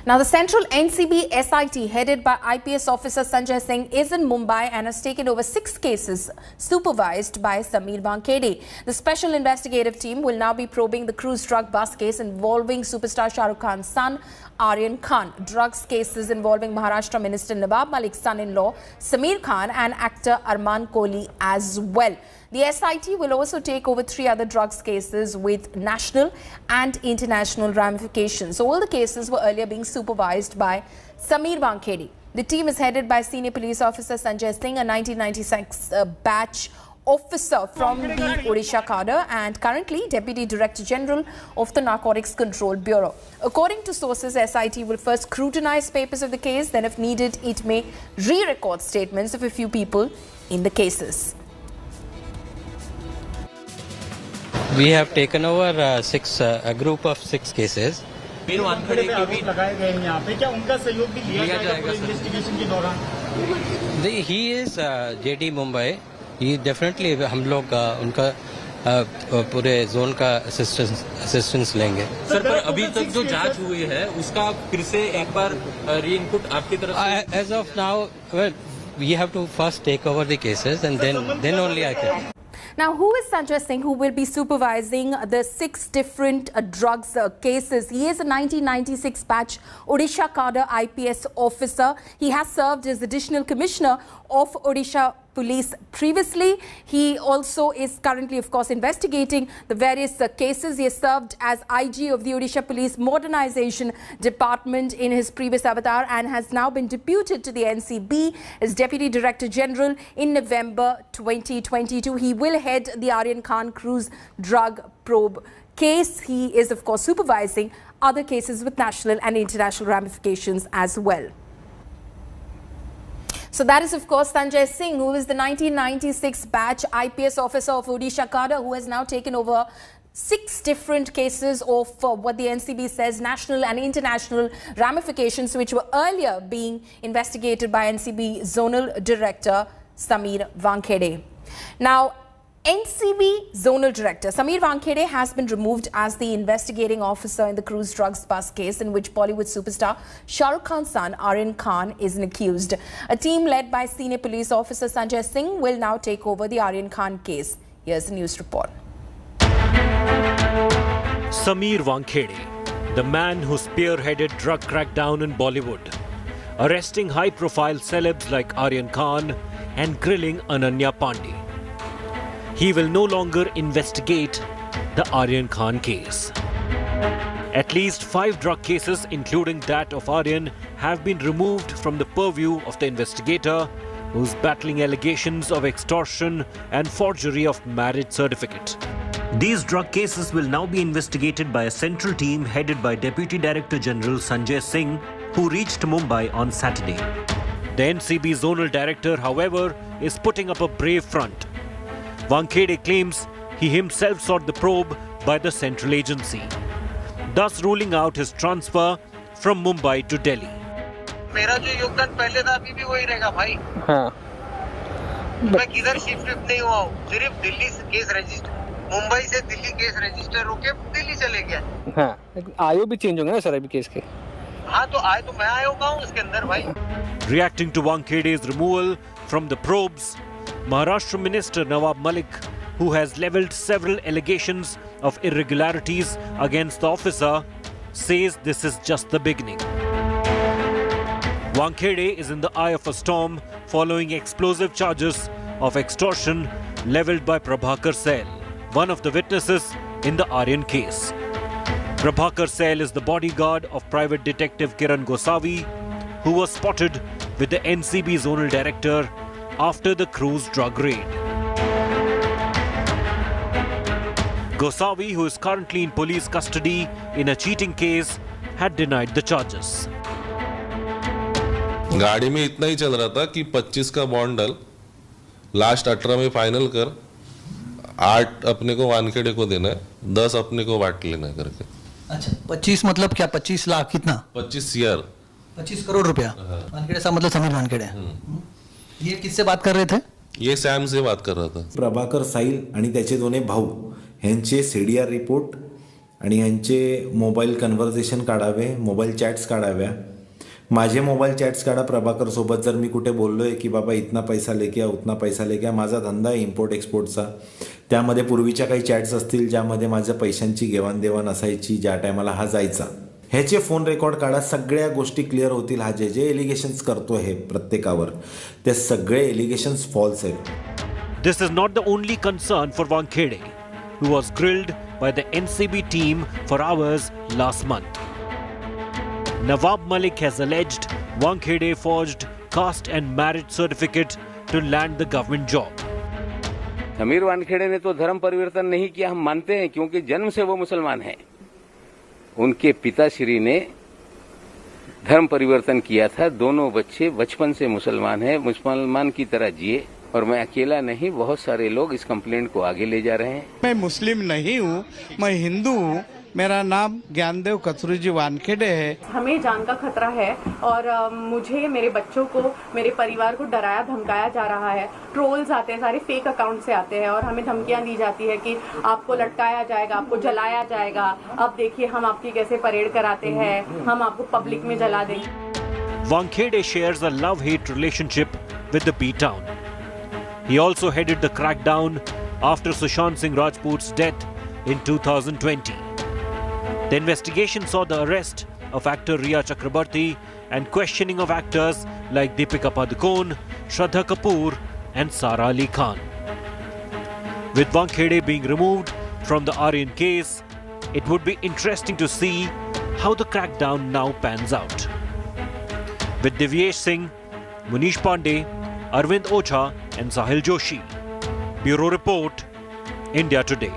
Now, the Central NCB SIT headed by IPS officer Sanjay Singh is in Mumbai and has taken over 6 cases supervised by Sameer Wankhede. The special investigative team will now be probing the cruise drug bust case involving superstar Shah Rukh Khan's son, Aryan Khan, drugs cases involving Maharashtra Minister Nawab Malik's son-in-law Sameer Khan and actor Arman Kohli as well. The SIT will also take over 3 other drugs cases with national and international ramifications. All the cases were earlier being supervised by Sameer Wankhede. The team is headed by senior police officer Sanjay Singh, a 1996 batch officer from the Odisha cadre and currently Deputy Director General of the Narcotics Control Bureau. According to sources, SIT will first scrutinize papers of the case, then if needed, it may re-record statements of a few people in the cases. We have taken over a group of 6 cases. Sameer Wankhede के भी लगाए गए हैं यहाँ पे, क्या उनका सहयोग भी लिया जाएगा इन्वेस्टिगेशन के दौरान? He is JD Mumbai. He definitely हम लोग उनका पूरे जोन का असिस्टेंस लेंगे. सर, पर अभी तक जो जांच हुई है उसका फिर से एक बार री इनपुट आपकी तरफ से? As of now, well, we have to first take over the cases and then only I can. Now, who is Sanjay Singh, who will be supervising the 6 different drugs cases? He is a 1996 batch Odisha cadre IPS officer. He has served as additional commissioner of Odisha Police previously. He also is currently, of course, investigating the various cases. He has served as IG of the Odisha Police Modernization Department in his previous avatar and has now been deputed to the NCB as Deputy Director General in November 2022. He will head the Aryan Khan cruise drug probe case. He is, of course, supervising other cases with national and international ramifications as well. So that is, of course, Sanjay Singh, who is the 1996 batch IPS officer of Odisha cadre, who has now taken over 6 different cases of what the NCB says national and international ramifications, which were earlier being investigated by NCB Zonal Director Sameer Wankhede. Now, NCB Zonal Director Sameer Wankhede has been removed as the investigating officer in the cruise drugs bust case in which Bollywood superstar Shah Rukh Khan's son Aryan Khan is an accused. A team led by senior police officer Sanjay Singh will now take over the Aryan Khan case. Here's the news report. Sameer Wankhede, the man who spearheaded drug crackdown in Bollywood, arresting high-profile celebs like Aryan Khan and grilling Ananya Pandey. He will no longer investigate the Aryan Khan case. At least 5 drug cases, including that of Aryan, have been removed from the purview of the investigator, who's battling allegations of extortion and forgery of marriage certificate. These drug cases will now be investigated by a central team headed by Deputy Director General Sanjay Singh, who reached Mumbai on Saturday. The NCB Zonal Director, however, is putting up a brave front. Wankhede claims he himself sought the probe by the central agency, thus ruling out his transfer from Mumbai to Delhi. मेरा जो योगदान पहले था अभी भी वही रहेगा भाई. हाँ. मैं किधर शिफ्ट नहीं हुआ हूँ, सिर्फ दिल्ली से केस रजिस्टर, मुंबई से दिल्ली केस रजिस्टर होके दिल्ली चले गया. हाँ, आयो भी चेंज होंगे ना सर अभी केस के. हाँ तो आए तो मैं आया होगा उसके अंदर भाई. Reacting to Wankhede's removal from the probes, Maharashtra Minister Nawab Malik, who has levelled several allegations of irregularities against the officer, says this is just the beginning. Wankhede is in the eye of a storm following explosive charges of extortion levelled by Prabhakar Sail, one of the witnesses in the Aryan case. Prabhakar Sail is the bodyguard of private detective Kiran Gosavi, who was spotted with the NCB Zonal Director after the cruise drug raid. Gosavi, who is currently in police custody in a cheating case, had denied the charges. गाड़ी में इतना ही चल रहा था कि 25 का bond डाल, last 18 में फाइनल कर, 8 अपने को वानखेड़े को देना है, 10 अपने को बांट लेना है करके. अच्छा, 25 मतलब क्या? 25 लाख कितना? 25 CR, 25 करोड़ रुपया. वानखेड़े साहब मतलब समीर वानखेड़े. ये किससे बात कर रहे थे? ये सॅम से बात कर रहा था. प्रभाकर साईल आणि त्याचे दोन्ही भाऊ यांचे CDR रिपोर्ट आणि ह्यांचे मोबाईल कन्व्हर्सेशन काढावे, मोबाईल चॅट्स काढाव्या. माझे मोबाईल चॅट्स काढा प्रभाकरसोबत. जर मी कुठे बोललो आहे की बाबा इतना पैसा लेके आ, उतना पैसा लेके आ, माझा धंदा आहे इम्पोर्ट एक्सपोर्टचा, त्यामध्ये पूर्वीच्या काही चॅट्स असतील ज्यामध्ये माझ्या पैशांची देवाणदेवाण असायची ज्या टायमाला हा जायचा, ह्याचे फोन रेकॉर्ड काढा. सगळ्या गोष्टी क्लिअर होतील. हा जे एलिगेशन्स करतो आहे प्रत्येकावर, ते सगळे एलिगेशन्स फॉल्स आहेत. This is not the only concern for Wankhede, who was grilled by the NCB team for hours last month. Nawab Malik has alleged Wankhede forged caste and marriage certificate to land the government job. Sameer Wankhede ने तो धर्म परिवर्तन नहीं किया, हम मानते हैं, क्योंकि जन्म से वो मुसलमान हैं. उनके पिताश्री ने धर्म परिवर्तन किया था. दोनों बच्चे बचपन से मुसलमान हैं, मुसलमान की तरह जिए. और मैं अकेला नहीं, बहुत सारे लोग इस कंप्लेंट को आगे ले जा रहे हैं. मैं मुस्लिम नहीं हूँ, मैं हिंदू हूँ. मेरा नाम ज्ञानदेव कचरूजी वानखेड़े है. हमें जान का खतरा है और मुझे, मेरे बच्चों को, मेरे परिवार को डराया धमकाया जा रहा है. ट्रोल्स आते हैं, सारे फेक अकाउंट से आते हैं और हमें धमकियां दी जाती है कि आपको लटकाया जाएगा, आपको जलाया जाएगा. अब देखिए हम आपकी कैसे परेड कराते हैं, हम आपको पब्लिक में जला देंगे. Wankhede shares a love-hate relationship with the B-town. He also headed the crackdown after Sushant Singh Rajput's death in 2020. The investigation saw the arrest of actor Riya Chakrabarti and questioning of actors like Deepika Padukone, Shraddha Kapoor and Sara Ali Khan. With Wankhede being removed from the Aryan case, it would be interesting to see how the crackdown now pans out. With Divyesh Singh, Munish Pandey, Arvind Ocha and Sahil Joshi. Bureau Report, India Today.